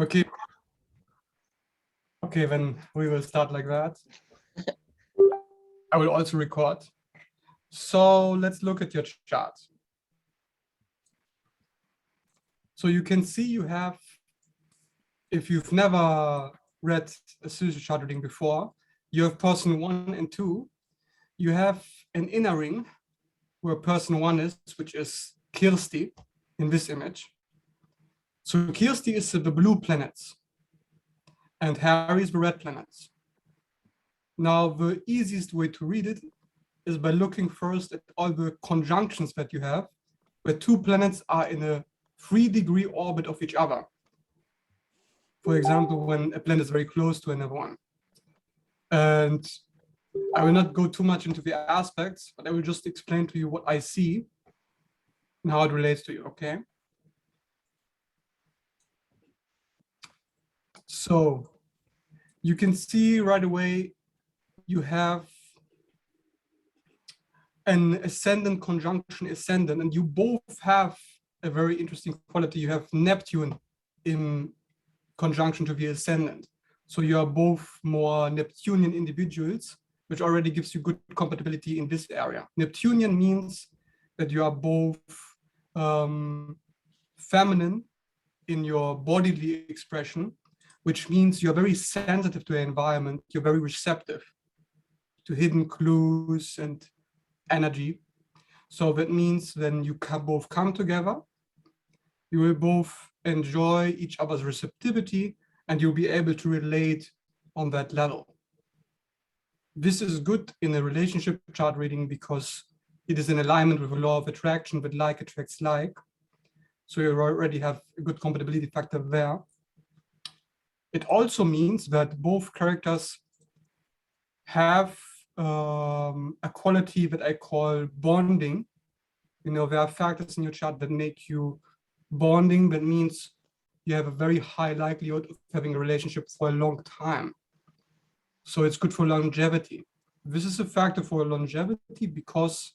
Okay. Okay, then we will start like that. I will also record. So let's look at your chart. So you can see you have, if you've never read astrology chart reading before, you have person 1 and 2. You have an inner ring where person 1 is, which is Kirsti in this image. So Kirsti is the blue planets and Harry is the red planets. Now, the easiest way to read it is by looking first at all the conjunctions that you have, where 2 planets are in a 3-degree orbit of each other. For example, when a planet is very close to another one. And I will not go too much into the aspects, but I will just explain to you what I see and how it relates to you, okay? So you can see right away you have an ascendant conjunction ascendant, and you both have a very interesting quality. You have Neptune in conjunction to the ascendant. So you are both more Neptunian individuals, which already gives you good compatibility in this area. Neptunian means that you are both feminine in your bodily expression, which means you're very sensitive to the environment. You're very receptive to hidden clues and energy. So that means when you both come together, you will both enjoy each other's receptivity and you'll be able to relate on that level. This is good in a relationship chart reading because it is in alignment with the law of attraction, but like attracts like. So you already have a good compatibility factor there. It also means that both characters have a quality that I call bonding. You know, there are factors in your chart that make you bonding. That means you have a very high likelihood of having a relationship for a long time. So it's good for longevity. This is a factor for longevity because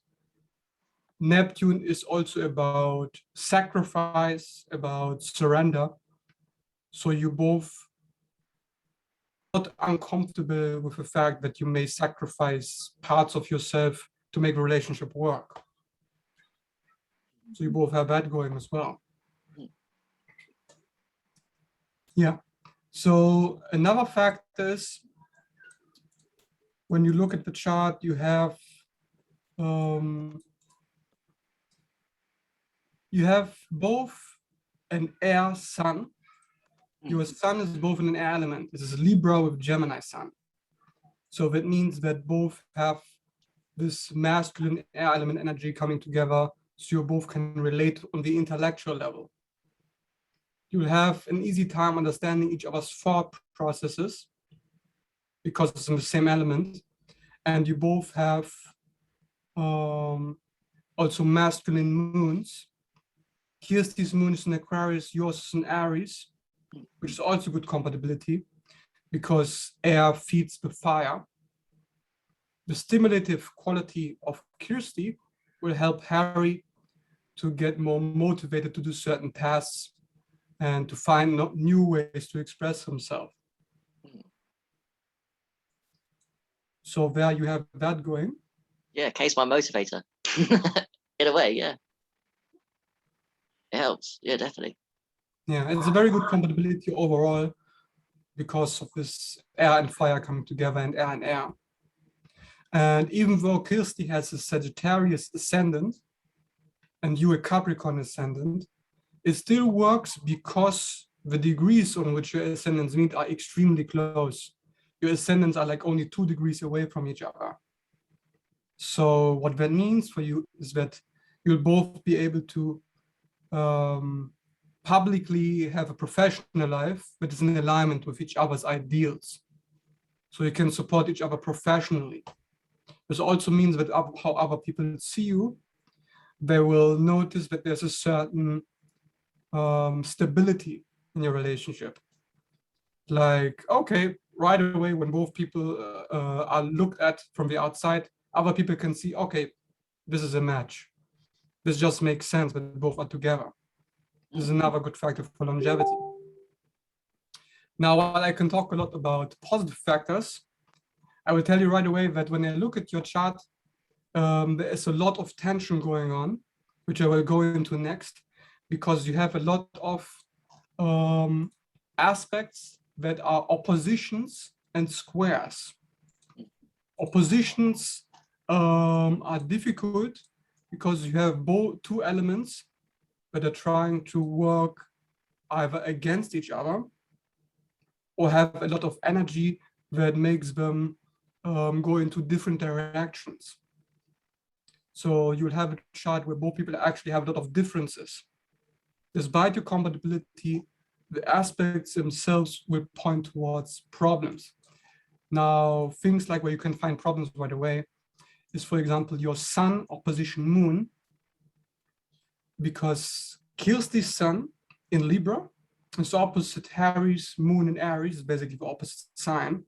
Neptune is also about sacrifice, about surrender. So you both not uncomfortable with the fact that you may sacrifice parts of yourself to make the relationship work. So you both have that going as well. Yeah. So another factor is when you look at the chart, you have both an air sun. Your sun is both in an air element. This is Libra with Gemini sun. So that means that both have this masculine air element energy coming together, so you both can relate on the intellectual level. You'll have an easy time understanding each other's thought processes because it's in the same element. And you both have also masculine moons. Kirsti's moon is in Aquarius, yours is in Aries, which is also good compatibility because air feeds the fire. The stimulative quality of Kirsti will help Harry to get more motivated to do certain tasks and to find new ways to express himself. So there you have that going. Yeah, K's my motivator. In a way, yeah. It helps. Yeah, definitely. Yeah, it's a very good compatibility overall because of this air and fire coming together and air and air. And even though Kirsti has a Sagittarius ascendant and you a Capricorn ascendant, it still works because the degrees on which your ascendants meet are extremely close. Your ascendants are like only 2 degrees away from each other. So what that means for you is that you'll both be able to publicly have a professional life that is in alignment with each other's ideals. So you can support each other professionally. This also means that how other people see you, they will notice that there's a certain stability in your relationship. Like, okay, right away when both people are looked at from the outside, other people can see, okay, this is a match. This just makes sense that both are together. This is another good factor for longevity. Now, while I can talk a lot about positive factors, I will tell you right away that when I look at your chart, there is a lot of tension going on, which I will go into next, because you have a lot of aspects that are oppositions and squares. Oppositions are difficult because you have both two elements that are trying to work either against each other or have a lot of energy that makes them go into different directions. So you'll have a chart where both people actually have a lot of differences. Despite your compatibility, the aspects themselves will point towards problems. Now, things like where you can find problems right away is, for example, your sun opposition moon, because Kirsti's sun in Libra is opposite Harry's moon in Aries, basically the opposite sign.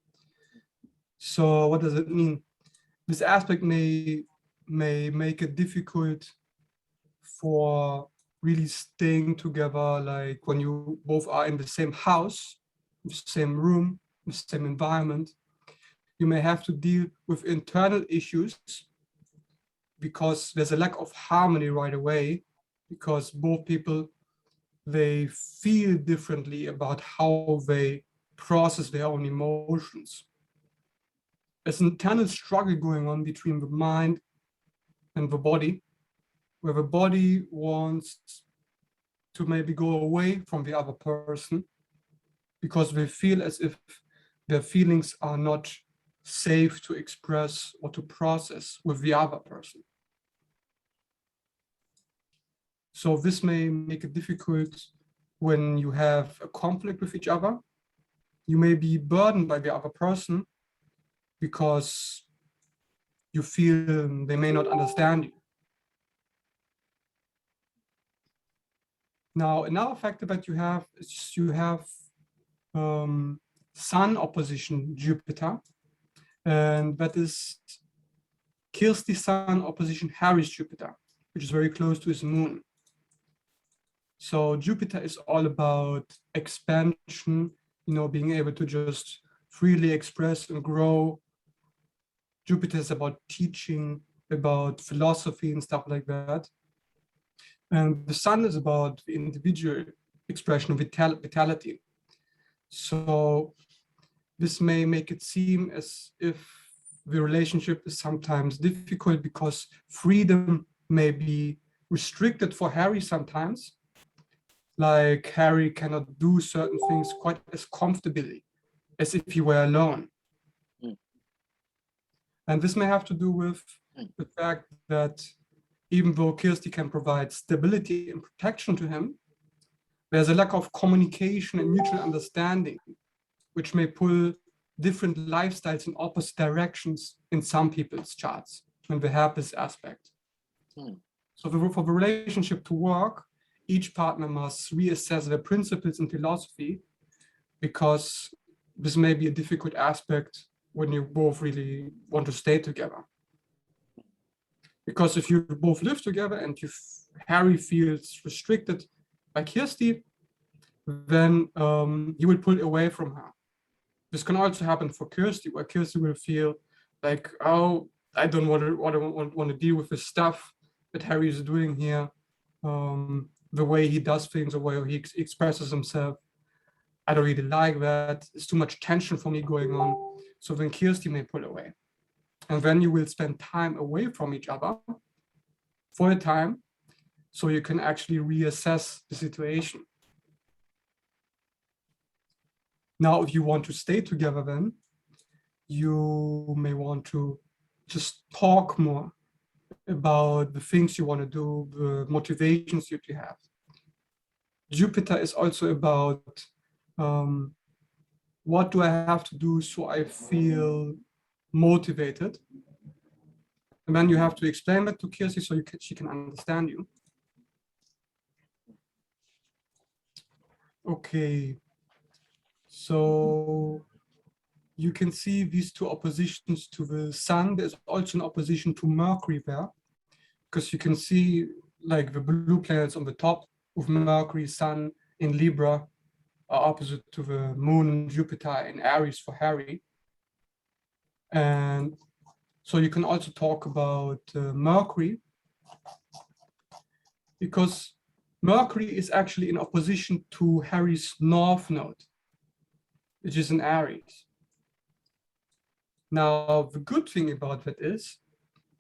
So what does it mean? This aspect may make it difficult for really staying together, like when you both are in the same house, the same room, the same environment. You may have to deal with internal issues because there's a lack of harmony right away, because both people, they feel differently about how they process their own emotions. There's an internal struggle going on between the mind and the body, where the body wants to maybe go away from the other person because they feel as if their feelings are not safe to express or to process with the other person. So this may make it difficult when you have a conflict with each other. You may be burdened by the other person because you feel they may not understand you. Now, another factor that you have is you have Sun opposition Jupiter, and that is Kirsti's Sun opposition Harry's Jupiter, which is very close to his moon. So Jupiter is all about expansion, being able to just freely express and grow. Jupiter is about teaching, about philosophy and stuff like that. And the Sun is about the individual expression of vitality. So this may make it seem as if the relationship is sometimes difficult because freedom may be restricted for Harry sometimes. Like Harry cannot do certain things quite as comfortably as if he were alone. And this may have to do with the fact that even though Kirsti can provide stability and protection to him, there's a lack of communication and mutual understanding, which may pull different lifestyles in opposite directions in some people's charts when they have this aspect. So for the relationship to work, each partner must reassess their principles and philosophy, because this may be a difficult aspect when you both really want to stay together. Because if you both live together and Harry feels restricted by Kirsti, then he will pull away from her. This can also happen for Kirsti, where Kirsti will feel like, oh, I don't want to deal with the stuff that Harry is doing here, the way he does things, the way he expresses himself. I don't really like that. It's too much tension for me going on. So then Kirsti may pull away. And then you will spend time away from each other for a time, so you can actually reassess the situation. Now, if you want to stay together, then you may want to just talk more about the things you want to do, the motivations that you have. Jupiter is also about what do I have to do so I feel motivated? And then you have to explain that to Kirsti so she can understand you. Okay, so you can see these two oppositions to the Sun. There's also an opposition to Mercury there, because you can see like the blue planets on the top with Mercury, Sun in Libra. are opposite to the moon and Jupiter in Aries for Harry. And so you can also talk about Mercury, because Mercury is actually in opposition to Harry's North Node, which is in Aries. Now, the good thing about that is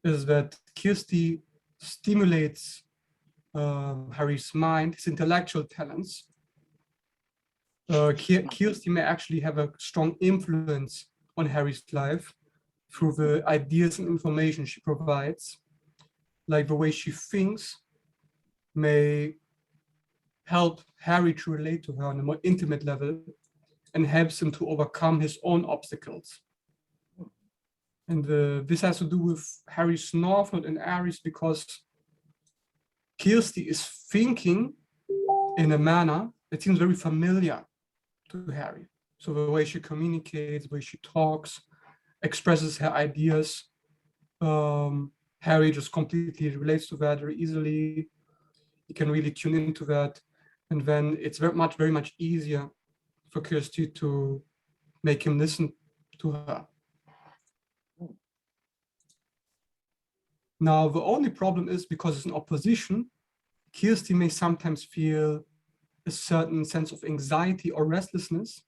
that Kirsty stimulates Harry's mind, his intellectual talents. Kirsty may actually have a strong influence on Harry's life through the ideas and information she provides. Like the way she thinks may help Harry to relate to her on a more intimate level and helps him to overcome his own obstacles. And this has to do with Harry's North Node in Aries, because Kirsty is thinking in a manner that seems very familiar to Harry. So the way she communicates, the way she talks, expresses her ideas, Harry just completely relates to that very easily. He can really tune into that. And then it's very much easier for Kirsty to make him listen to her. Now, the only problem is, because it's in opposition, Kirsty may sometimes feel a certain sense of anxiety or restlessness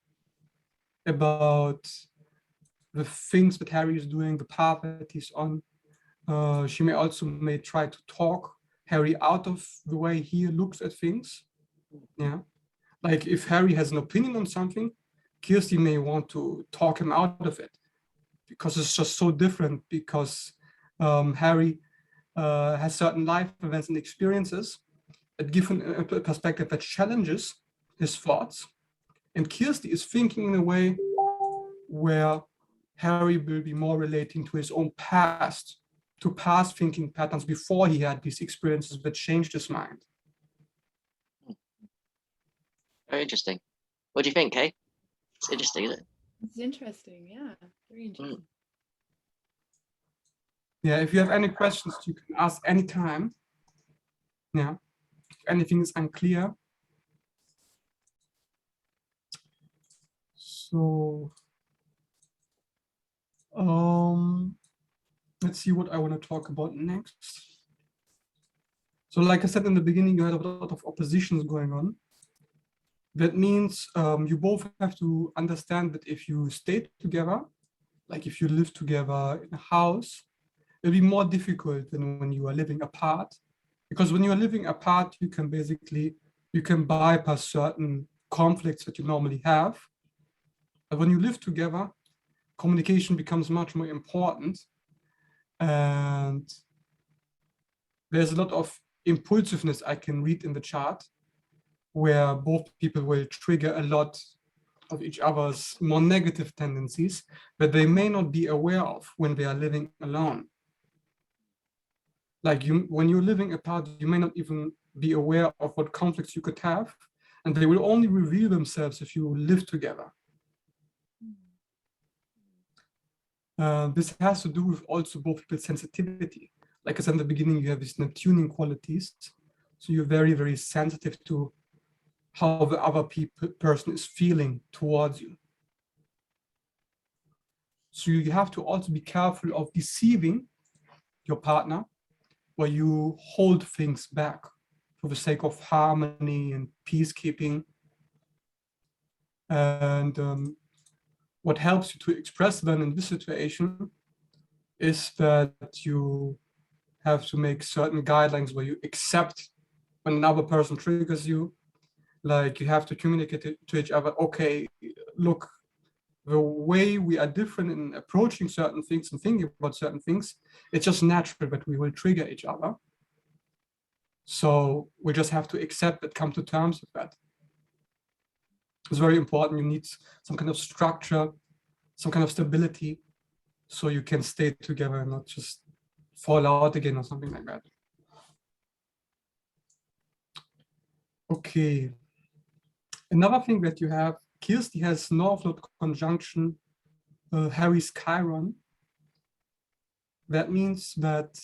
about the things that Harry is doing, the path that he's on. She may try to talk Harry out of the way he looks at things. Yeah, like if Harry has an opinion on something, Kirsty may want to talk him out of it, because it's just so different, because Harry has certain life events and experiences that give him a perspective that challenges his thoughts. And Kirsty is thinking in a way where Harry will be more relating to his own past, to past thinking patterns before he had these experiences that changed his mind. Very interesting. What do you think, Kay? It's interesting, isn't it? It's interesting, yeah. Very interesting. Yeah, if you have any questions, you can ask anytime. Yeah, if anything is unclear. So, let's see what I want to talk about next. So like I said in the beginning, you had a lot of oppositions going on. That means you both have to understand that if you stay together, like if you live together in a house, it'll be more difficult than when you are living apart. Because when you are living apart, you can bypass certain conflicts that you normally have. But when you live together, communication becomes much more important. And there's a lot of impulsiveness I can read in the chart, where both people will trigger a lot of each other's more negative tendencies that they may not be aware of when they are living alone. Like when you're living apart, you may not even be aware of what conflicts you could have, and they will only reveal themselves if you live together. This has to do with also both people's sensitivity. Like I said in the beginning, you have these Neptunian qualities. So you're very, very sensitive to how the other person is feeling towards you. So you have to also be careful of deceiving your partner, where you hold things back for the sake of harmony and peacekeeping. And what helps you to express then in this situation is that you have to make certain guidelines where you accept when another person triggers you. Like you have to communicate to each other, okay, look, the way we are different in approaching certain things and thinking about certain things, it's just natural that we will trigger each other. So we just have to accept it, come to terms with that. It's very important. You need some kind of structure, some kind of stability, so you can stay together and not just fall out again or something like that. Okay. Another thing that you have, Kirsty has North Node conjunction Harry's Chiron. That means that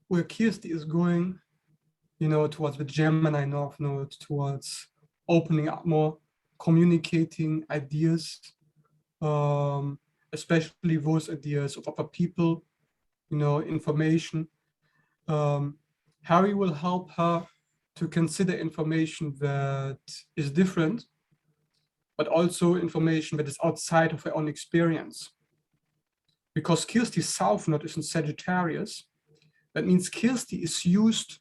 where Kirsty is going, towards the Gemini North Node, towards opening up more communicating ideas, especially those ideas of other people, you know, information. Harry will help her to consider information that is different, but also information that is outside of her own experience. Because Kirsti's South Node is in Sagittarius, that means Kirsti is used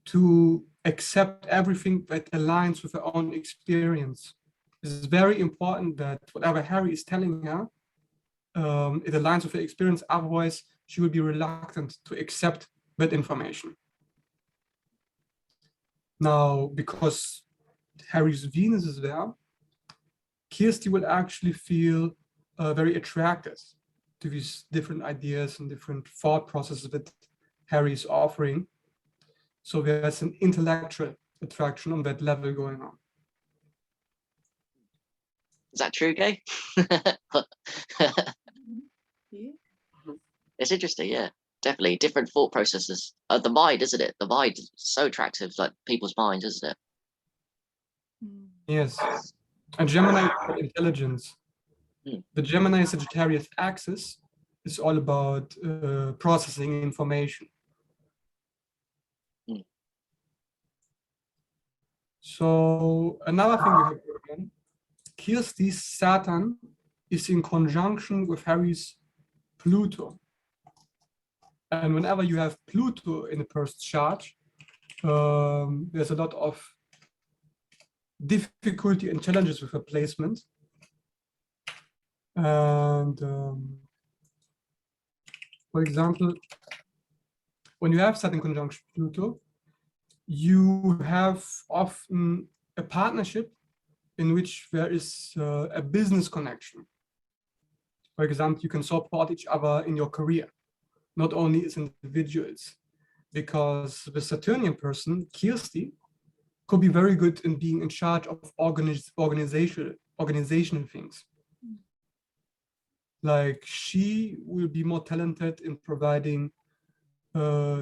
to accept everything that aligns with her own experience. It's very important that whatever Harry is telling her, it aligns with her experience, otherwise she will be reluctant to accept that information. Now, because Harry's Venus is there, Kirsti will actually feel very attracted to these different ideas and different thought processes that Harry is offering. So there's an intellectual attraction on that level going on. Is that true, Gay? Yeah. It's interesting, yeah. Definitely different thought processes. The mind, isn't it? The mind is so attractive, like people's minds, isn't it? Mm. Yes. And Gemini is about intelligence. The Gemini Sagittarius axis is all about processing information. So another thing you have to learn, Kirsti's Saturn is in conjunction with Harry's Pluto. And whenever you have Pluto in a person's chart, there's a lot of difficulty and challenges with her placement. And for example, when you have Saturn conjunction Pluto, you have often a partnership in which there is a business connection. For example, you can support each other in your career, not only as individuals, because the Saturnian person, Kirsti, could be very good in being in charge of organizational things. Like she will be more talented in providing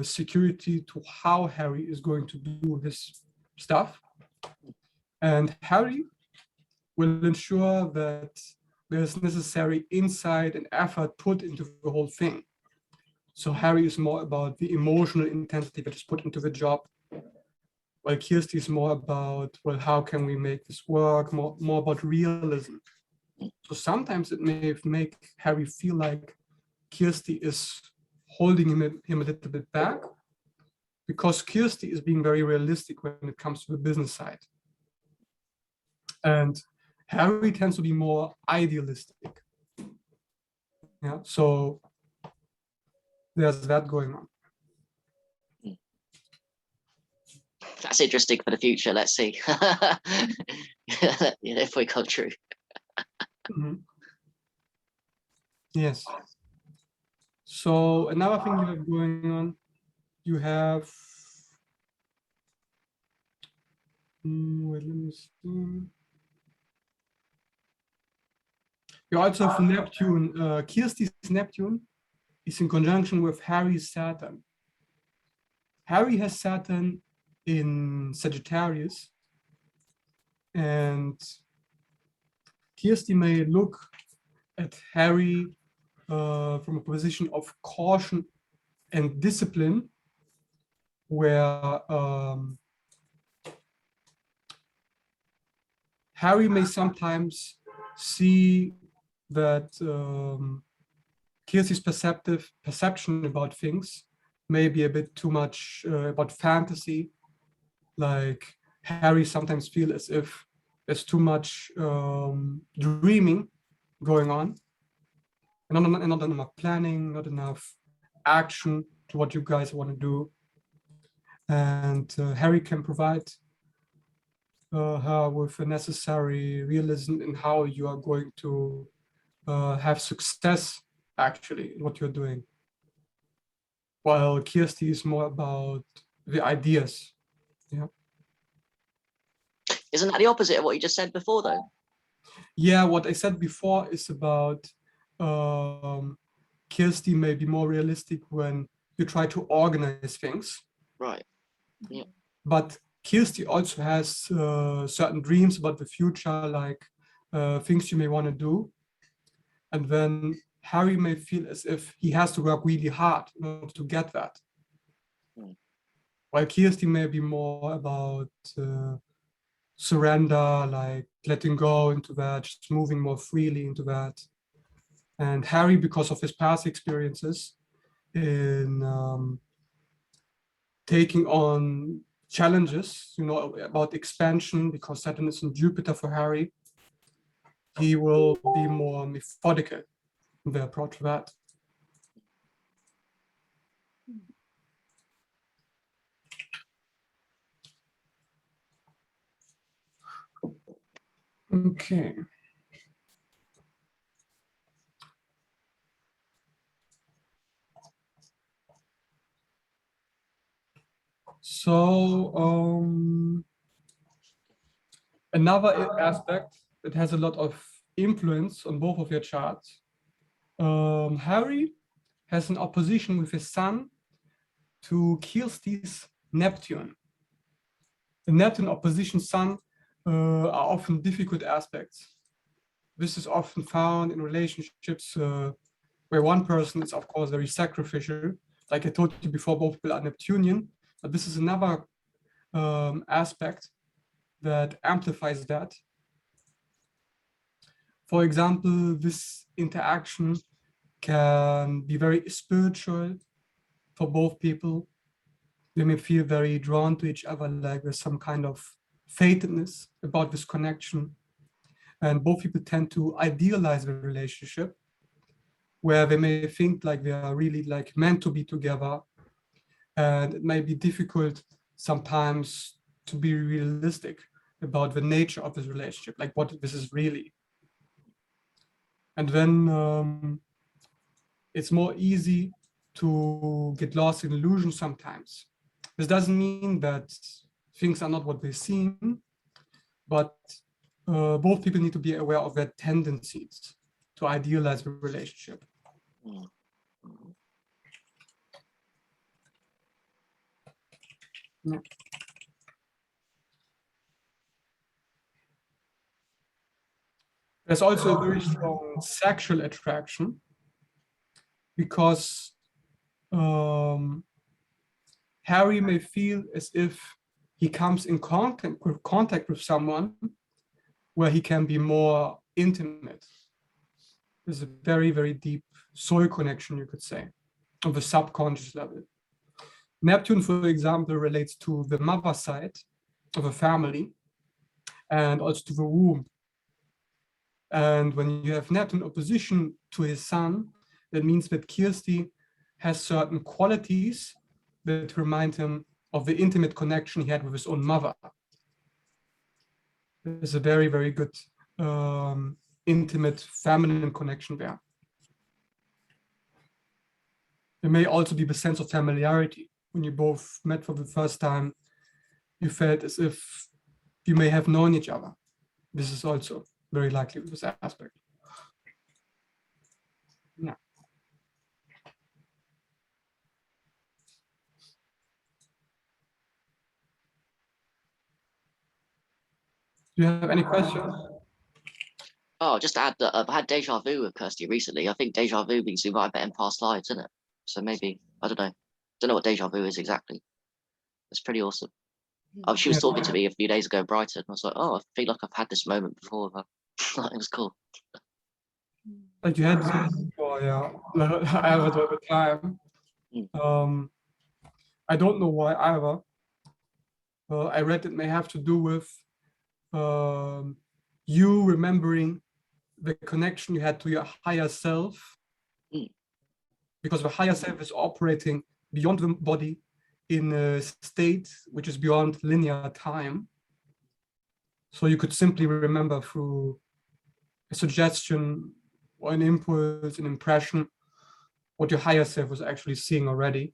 security to how Harry is going to do his stuff. And Harry will ensure that there's necessary insight and effort put into the whole thing. So Harry is more about the emotional intensity that is put into the job, while Kirsti is more about, well, how can we make this work, more about realism. So sometimes it may make Harry feel like Kirsti is holding him a little bit back, because Kirsti is being very realistic when it comes to the business side. And Harry tends to be more idealistic. Yeah, so there's that going on. That's interesting for the future. Let's see. If we come true. Yes. So another thing you have going on, you have, wait, let me see. You also have Neptune. Kirsti's Neptune is in conjunction with Harry's Saturn. Harry has Saturn in Sagittarius, and Kirsti may look at Harry from a position of caution and discipline, where Harry may sometimes see that Kirsti's perception about things may be a bit too much about fantasy. Like Harry sometimes feels as if there's too much dreaming going on, and not enough planning, not enough action to what you guys want to do. And Harry can provide her with the necessary realism in how you are going to have success actually in what you're doing. While Kirsti is more about the ideas. Yeah. Isn't that the opposite of what you just said before, though? Yeah, what I said before is about Kirsti may be more realistic when you try to organize things. Right. Yeah. But Kirsty also has certain dreams about the future, like things you may want to do. And then Harry may feel as if he has to work really hard in order to get that. Mm. While Kirsty may be more about surrender, like letting go into that, just moving more freely into that. And Harry, because of his past experiences in taking on challenges, about expansion, because Saturn is in Jupiter for Harry, he will be more methodical in the approach to that. Okay. So another aspect that has a lot of influence on both of your charts. Harry has an opposition with his sun to Kirsty's Neptune. The Neptune opposition sun are often difficult aspects. This is often found in relationships where one person is, of course, very sacrificial. Like I told you before, both people are Neptunian, but this is another aspect that amplifies that. For example, this interaction can be very spiritual for both people. They may feel very drawn to each other, like there's some kind of fatedness about this connection. And both people tend to idealize the relationship, where they may think like they are really like meant to be together. And it may be difficult sometimes to be realistic about the nature of this relationship, like what this is really. And then it's more easy to get lost in illusion sometimes. This doesn't mean that things are not what they seem, but both people need to be aware of their tendencies to idealize the relationship. Mm. Yeah. There's also a very strong sexual attraction because Harry may feel as if he comes in contact with someone where he can be more intimate. There's a very, very deep soul connection, you could say, on the subconscious level. Neptune, for example, relates to the mother side of a family and also to the womb. And when you have Neptune opposition to his sun, that means that Kirsty has certain qualities that remind him of the intimate connection he had with his own mother. There's a very, very good intimate feminine connection there. There may also be the sense of familiarity. When you both met for the first time, you felt as if you may have known each other. This is also very likely this aspect. Yeah. Do you have any questions? Oh, just to add that I've had deja vu with Kirsty recently. I think deja vu means we might have met in past lives, isn't it? So maybe, I don't know. Don't know what deja vu is exactly. It's pretty awesome. Oh, she was Yeah. talking to me a few days ago in Brighton. I was like, oh, I feel like I've had this moment before. But it was cool. Like you had before, yeah. I have it all the time. I don't know why either. I read it may have to do with you remembering the connection you had to your higher self, because the higher self is operating beyond the body in a state which is beyond linear time. So you could simply remember through a suggestion or an impulse, an impression, what your higher self was actually seeing already.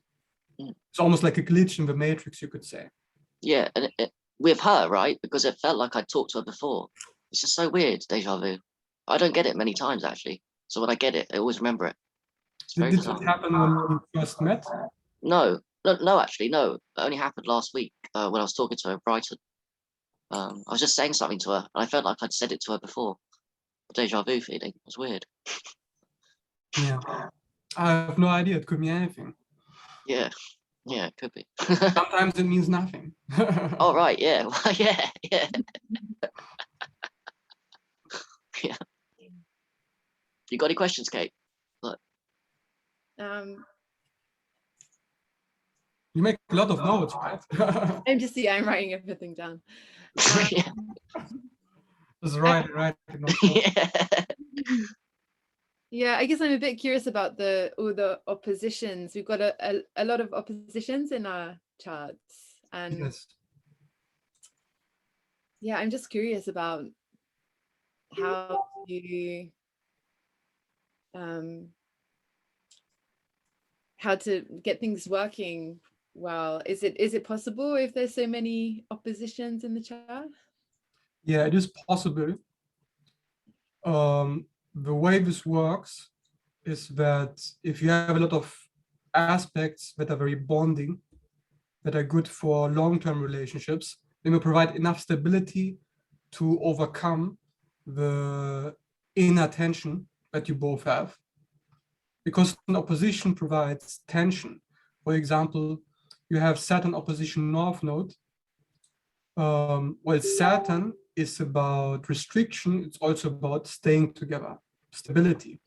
It's almost like a glitch in the matrix, you could say. Yeah, and with her, right? Because it felt like I'd talked to her before. It's just so weird, deja vu. I don't get it many times, actually. So when I get it, I always remember it. It's very Did bizarre. it happen when you first met? No, No, actually, no. It only happened last week when I was talking to her in Brighton. I was just saying something to her, and I felt like I'd said it to her before. Deja vu feeling. It was weird. Yeah. I have no idea. It could mean anything. Yeah, yeah, it could be. Sometimes it means nothing. Oh, right, yeah, yeah, yeah, yeah. You got any questions, Kate? Um, You make a lot of notes, right? I'm writing everything down. Yeah. Just right. Yeah. Yeah, I guess I'm a bit curious about all the oppositions. We've got a lot of oppositions in our charts, and Yes. yeah, I'm just curious about how to get things working well. Is it possible if there's so many oppositions in the chart? Yeah, it is possible. The way this works is that if you have a lot of aspects that are very bonding, that are good for long-term relationships, they will provide enough stability to overcome the inner tension that you both have. Because an opposition provides tension. For example, you have Saturn opposition North Node. Well, Saturn is about restriction. It's also about staying together, stability.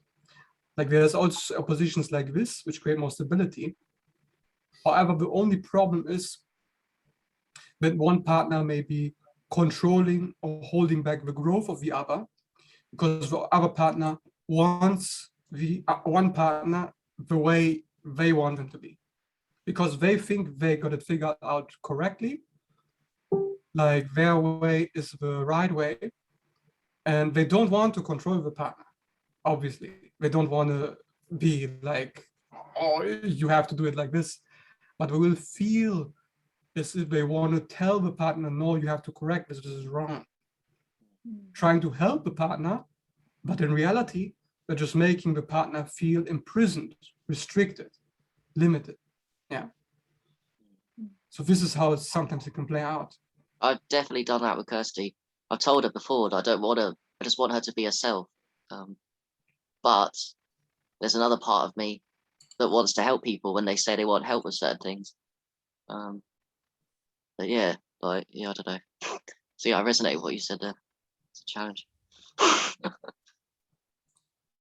Like there's also oppositions like this, which create more stability. However, the only problem is that one partner may be controlling or holding back the growth of the other, because the other partner wants the one partner the way they want them to be, because they think they got it figured out correctly, like their way is the right way, and they don't want to control the partner. Obviously, they don't want to be like, oh, you have to do it like this, but they will feel as if they want to tell the partner, no, you have to correct this is wrong. Trying to help the partner, but in reality, they're just making the partner feel imprisoned, restricted, limited. Yeah. So this is how sometimes it can play out. I've definitely done that with Kirsty. I've told her before that I don't want her, I just want her to be herself. But there's another part of me that wants to help people when they say they want help with certain things. But yeah, I don't know. So yeah, I resonate with what you said there. It's a challenge.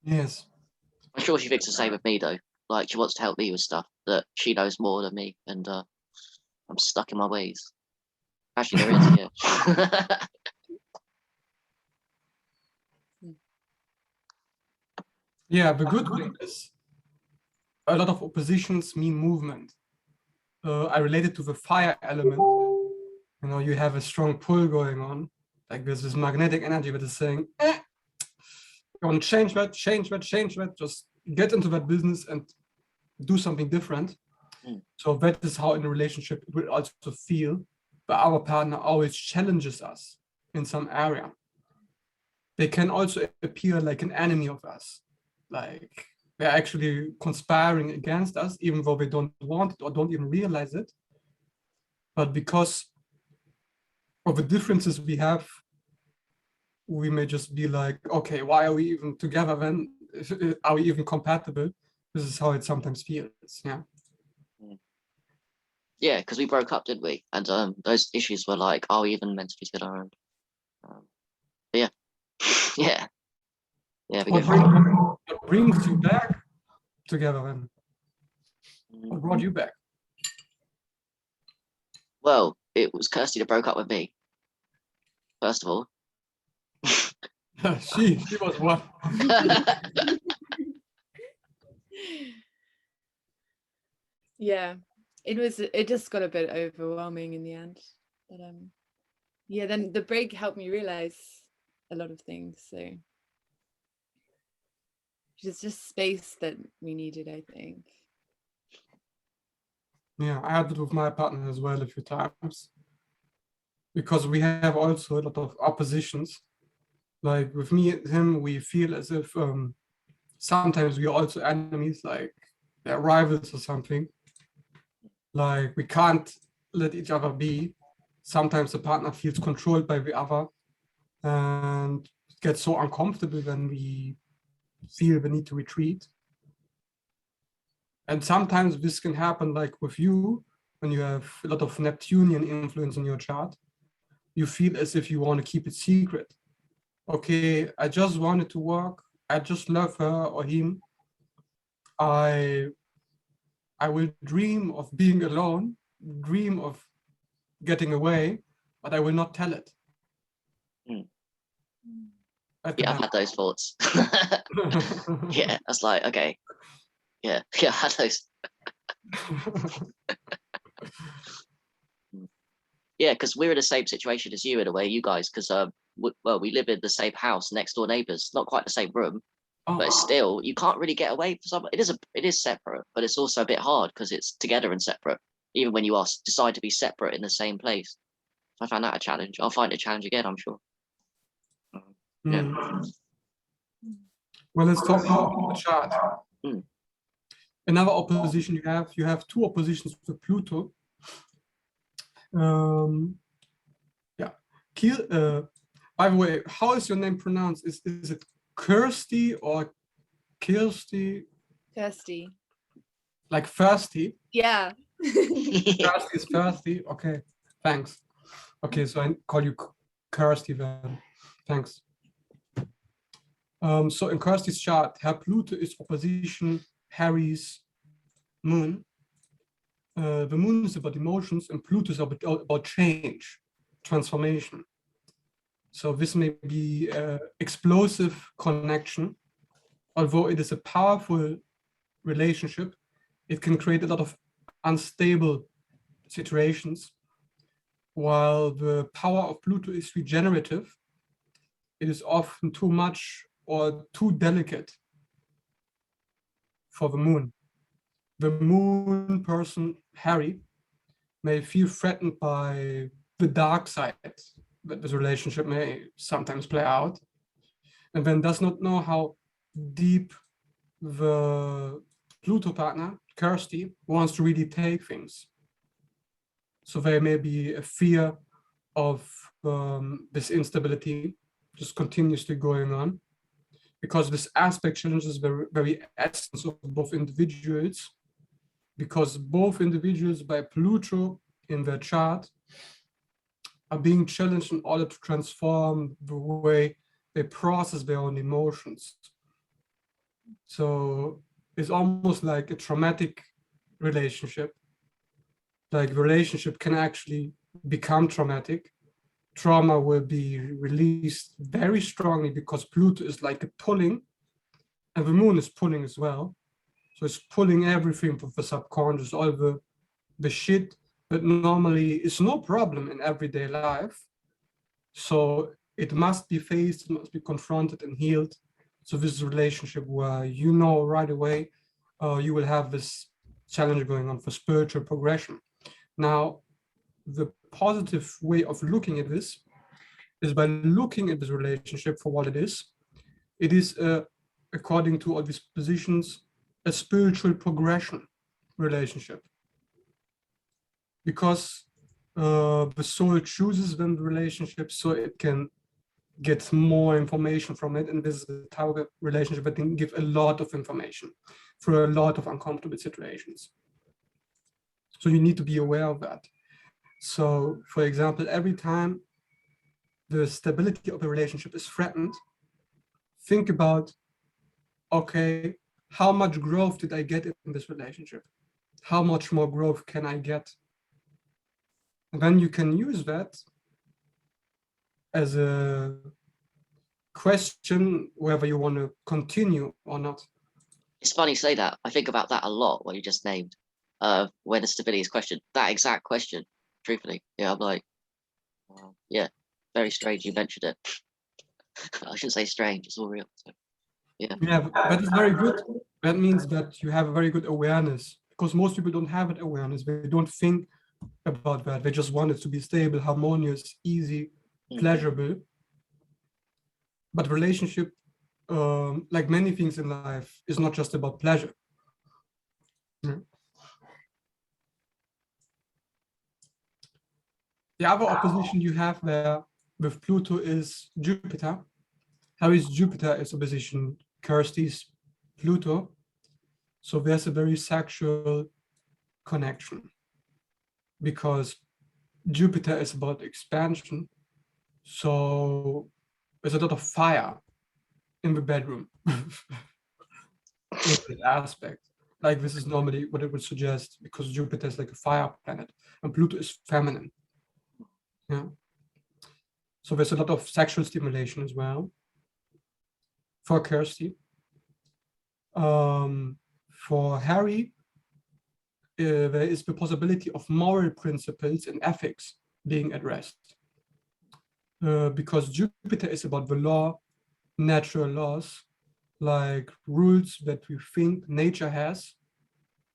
Yes. I'm sure she thinks the same with me though. Like she wants to help me with stuff that she knows more than me, and I'm stuck in my ways. Actually, there is, yeah. Yeah, the good thing is a lot of oppositions mean movement. I relate it to the fire element. You know, you have a strong pull going on, like there's this magnetic energy that is saying, you want to change that, just get into that business and do something different. So that is how in a relationship it will also feel, but our partner always challenges us in some area. They can also appear like an enemy of us, like they're actually conspiring against us, even though they don't want it or don't even realize it. But because of the differences we have, we may just be like, okay, why are we even together then? Are we even compatible? This is how it sometimes feels. Yeah. Yeah, because we broke up, didn't we? And those issues were like, are we even meant to be together? And but yeah, yeah, yeah. We What brings you back together then? What brought you back? Well, it was Kirsty that broke up with me. First of all. she was one. Yeah, it just got a bit overwhelming in the end, but yeah, then the break helped me realize a lot of things, so it's just space that we needed, I think. Yeah, I had it with my partner as well a few times, because we have also a lot of oppositions. Like with me and him, we feel as if sometimes we are also enemies, like they're rivals or something. Like we can't let each other be. Sometimes the partner feels controlled by the other and it gets so uncomfortable when we feel the need to retreat. And sometimes this can happen like with you, when you have a lot of Neptunian influence in your chart, you feel as if you want to keep it secret. Okay, I just wanted to work. I just love her or him. I will dream of being alone, dream of getting away, but I will not tell it. Mm. That can Yeah, I've had those thoughts. happen. Yeah, that's like, okay. Yeah, yeah, I had those. Yeah, because we're in the same situation as you in a way, you guys, because well, we live in the same house, next door neighbors, not quite the same room, but it's still, you can't really get away from someone. It is separate, but it's also a bit hard because it's together and separate, even when you decide to be separate in the same place. I found that a challenge. I'll find it a challenge again, I'm sure. Yeah. Well, let's talk more about the chart. Mm. Another opposition you have two oppositions to Pluto. Yeah. By the way, how is your name pronounced? Is it Kirsty or Kirsty? Kirsty. Like thirsty? Yeah. Kirsty is thirsty. Okay, thanks. Okay, so I call you Kirsty then. Thanks. So in Kirsty's chart, her Pluto is opposition Harry's moon. The moon is about emotions and Pluto is about change, transformation. So this may be an explosive connection. Although it is a powerful relationship, it can create a lot of unstable situations. While the power of Pluto is regenerative, it is often too much or too delicate for the moon. The moon person, Harry, may feel threatened by the dark side that this relationship may sometimes play out, and then does not know how deep the Pluto partner, Kirsty, wants to really take things. So there may be a fear of this instability just continuously going on, because this aspect challenges the very essence of both individuals, because both individuals by Pluto in their chart are being challenged in order to transform the way they process their own emotions. So it's almost like a traumatic relationship. Like the relationship can actually become traumatic. Trauma will be released very strongly because Pluto is like a pulling, and the moon is pulling as well. So it's pulling everything from the subconscious, all the shit that normally is no problem in everyday life. So it must be faced, it must be confronted and healed. So this is a relationship where you know right away you will have this challenge going on for spiritual progression. Now, the positive way of looking at this is by looking at this relationship for what it is. It is, according to all these positions, a spiritual progression relationship. Because the soul chooses then the relationship so it can get more information from it. And this is the type of relationship that can give a lot of information for a lot of uncomfortable situations. So you need to be aware of that. So, for example, every time the stability of a relationship is threatened, think about, okay, how much growth did I get in this relationship? How much more growth can I get? And then you can use that as a question whether you want to continue or not. It's funny you say that. I think about that a lot, what you just named, when the stability is questioned. That exact question, truthfully. Yeah, I'm like, yeah, very strange you mentioned it. I shouldn't say strange, it's all real. So, yeah. Yeah, that is very good. That means that you have a very good awareness, because most people don't have that awareness. They don't think about that. They just want it to be stable, harmonious, easy, pleasurable. But relationship, like many things in life, is not just about pleasure. The other opposition you have there with Pluto is Jupiter. Harry's Jupiter is opposition Kirsty's Pluto. So there's a very sexual connection because Jupiter is about expansion. So there's a lot of fire in the bedroom in that aspect. Like this is normally what it would suggest because Jupiter is like a fire planet and Pluto is feminine. Yeah. So there's a lot of sexual stimulation as well for Kirsty. For Harry, there is the possibility of moral principles and ethics being addressed. Because Jupiter is about the law, natural laws, like rules that we think nature has.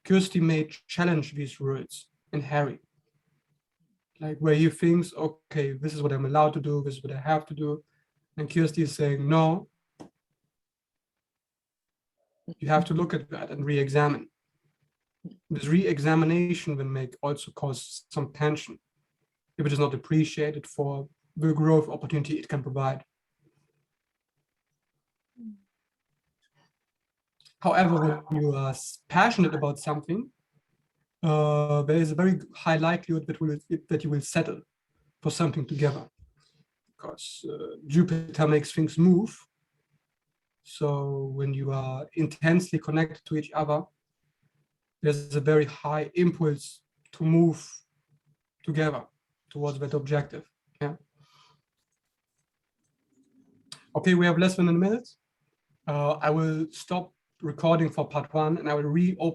Kirsty may challenge these rules in Harry. Like where he thinks, okay, this is what I'm allowed to do, this is what I have to do. And Kirsty is saying, no, you have to look at that and re-examine. This re-examination will make also cause some tension if it is not appreciated for the growth opportunity it can provide. However, when you are passionate about something, there is a very high likelihood that you will settle for something together, because Jupiter makes things move. So when you are intensely connected to each other, there's a very high impulse to move together towards that objective. Yeah. Okay, we have less than a minute. I will stop recording for part 1 and I will reopen